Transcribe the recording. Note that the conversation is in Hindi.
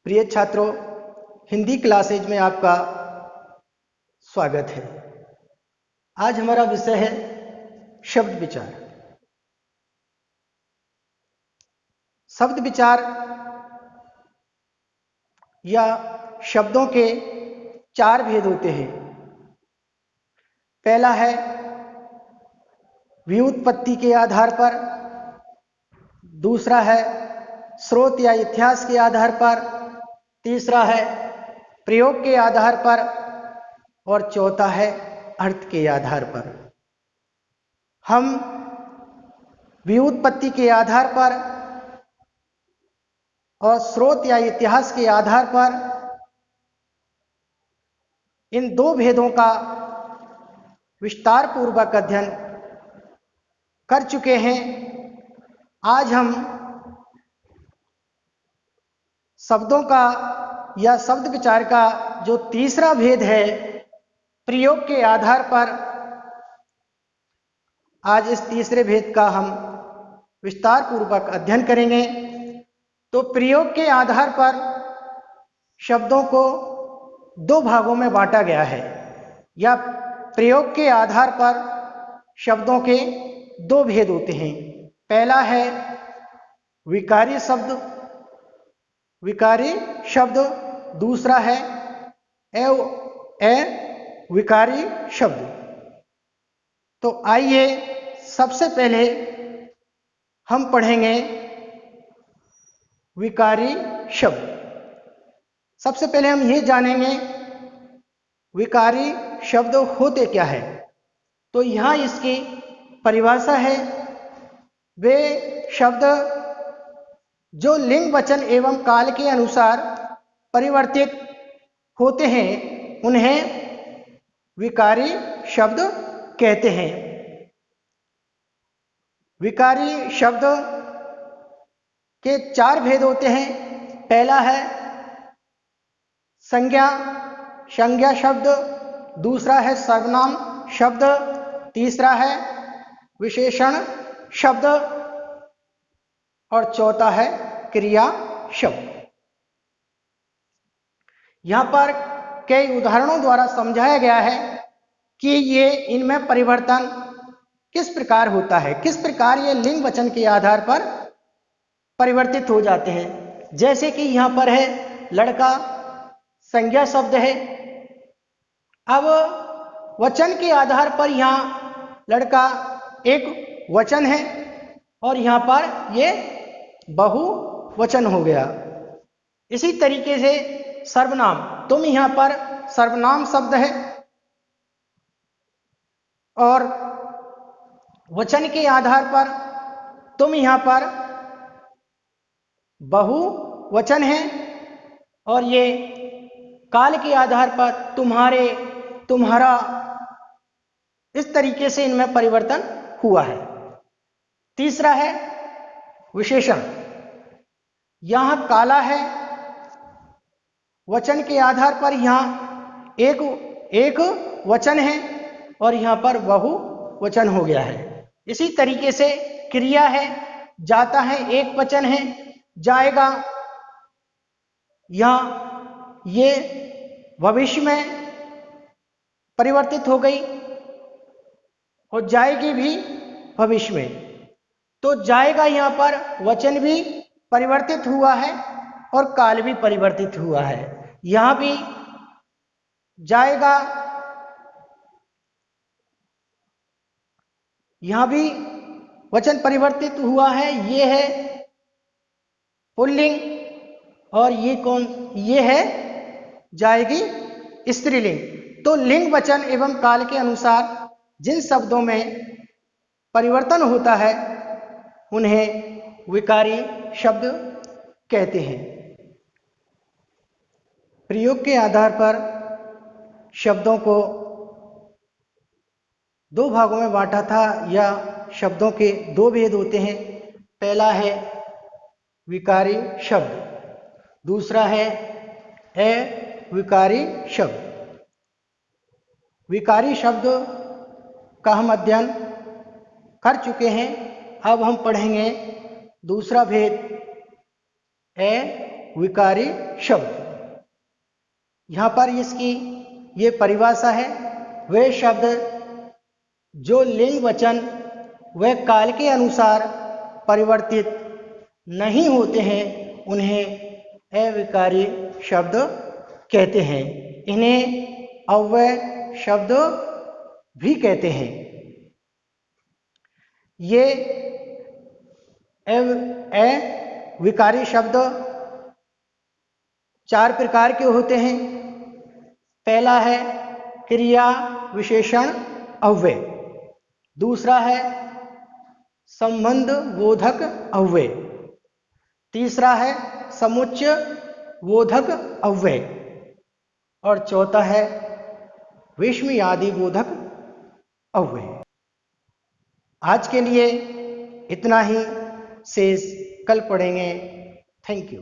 प्रिय छात्रों, हिंदी क्लासेज में आपका स्वागत है। आज हमारा विषय है शब्द विचार। शब्द विचार या शब्दों के चार भेद होते हैं। पहला है व्युत्पत्ति के आधार पर, दूसरा है स्रोत या इतिहास के आधार पर, तीसरा है प्रयोग के आधार पर और चौथा है अर्थ के आधार पर। हम व्युत्पत्ति के आधार पर और स्रोत या इतिहास के आधार पर इन दो भेदों का विस्तार पूर्वक अध्ययन कर चुके हैं। आज हम शब्दों का या शब्द विचार का जो तीसरा भेद है प्रयोग के आधार पर, आज इस तीसरे भेद का हम विस्तार पूर्वक अध्ययन करेंगे। तो प्रयोग के आधार पर शब्दों को दो भागों में बांटा गया है, या प्रयोग के आधार पर शब्दों के दो भेद होते हैं। पहला है विकारी शब्द, दूसरा है अविकारी शब्द। तो आइए सबसे पहले हम पढ़ेंगे विकारी शब्द। सबसे पहले हम ये जानेंगे विकारी शब्द होते क्या है। तो यहाँ इसकी परिभाषा है, वे शब्द जो लिंग वचन एवं काल के अनुसार परिवर्तित होते हैं उन्हें विकारी शब्द कहते हैं। विकारी शब्द के चार भेद होते हैं। पहला है संज्ञा शब्द, दूसरा है सर्वनाम शब्द, तीसरा है विशेषण शब्द और चौथा है क्रिया शब्द। यहां पर कई उदाहरणों द्वारा समझाया गया है कि ये इनमें परिवर्तन किस प्रकार होता है, किस प्रकार ये लिंग वचन के आधार पर परिवर्तित हो जाते हैं। जैसे कि यहां पर है लड़का, संज्ञा शब्द है। अब वचन के आधार पर यहां लड़का एक वचन है और यहां पर ये बहुवचन हो गया। इसी तरीके से सर्वनाम, तुम यहां पर सर्वनाम शब्द है और वचन के आधार पर तुम यहां पर बहुवचन है और ये काल के आधार पर तुम्हारे, तुम्हारा, इस तरीके से इनमें परिवर्तन हुआ है। तीसरा है विशेषण। यहां काला है, वचन के आधार पर यहां एक वचन है और यहां पर बहुवचन हो गया है। इसी तरीके से क्रिया है, जाता है, एक वचन है, जाएगा, यहां ये भविष्य में परिवर्तित हो गई और जाएगी भी भविष्य में। तो जाएगा यहां पर वचन भी परिवर्तित हुआ है और काल भी परिवर्तित हुआ है। यहां भी जाएगा, यहां भी वचन परिवर्तित हुआ है। ये है पुल्लिंग और ये कौन, ये है जाएगी स्त्रीलिंग। तो लिंग वचन एवं काल के अनुसार जिन शब्दों में परिवर्तन होता है उन्हें विकारी शब्द कहते हैं। प्रयोग के आधार पर शब्दों को दो भागों में बांटा था, या शब्दों के दो भेद होते हैं। पहला है विकारी शब्द, दूसरा है अविकारी शब्द। विकारी शब्द का हम अध्ययन कर चुके हैं। अब हम पढ़ेंगे दूसरा भेद विकारी शब्द। यहां पर इसकी ये परिभाषा है, वे शब्द जो लिंग वचन व काल के अनुसार परिवर्तित नहीं होते हैं उन्हें अविकारी शब्द कहते हैं। इन्हें अव्यय शब्द भी कहते हैं। ये अविकारी शब्द 4 प्रकार के होते हैं। पहला है क्रिया विशेषण अव्यय, दूसरा है संबंध बोधक अव्यय, तीसरा है समुच्चय बोधक अव्यय और चौथा है विस्मयादि बोधक अव्यय। आज के लिए इतना ही, शेष कल पढ़ेंगे। Thank you.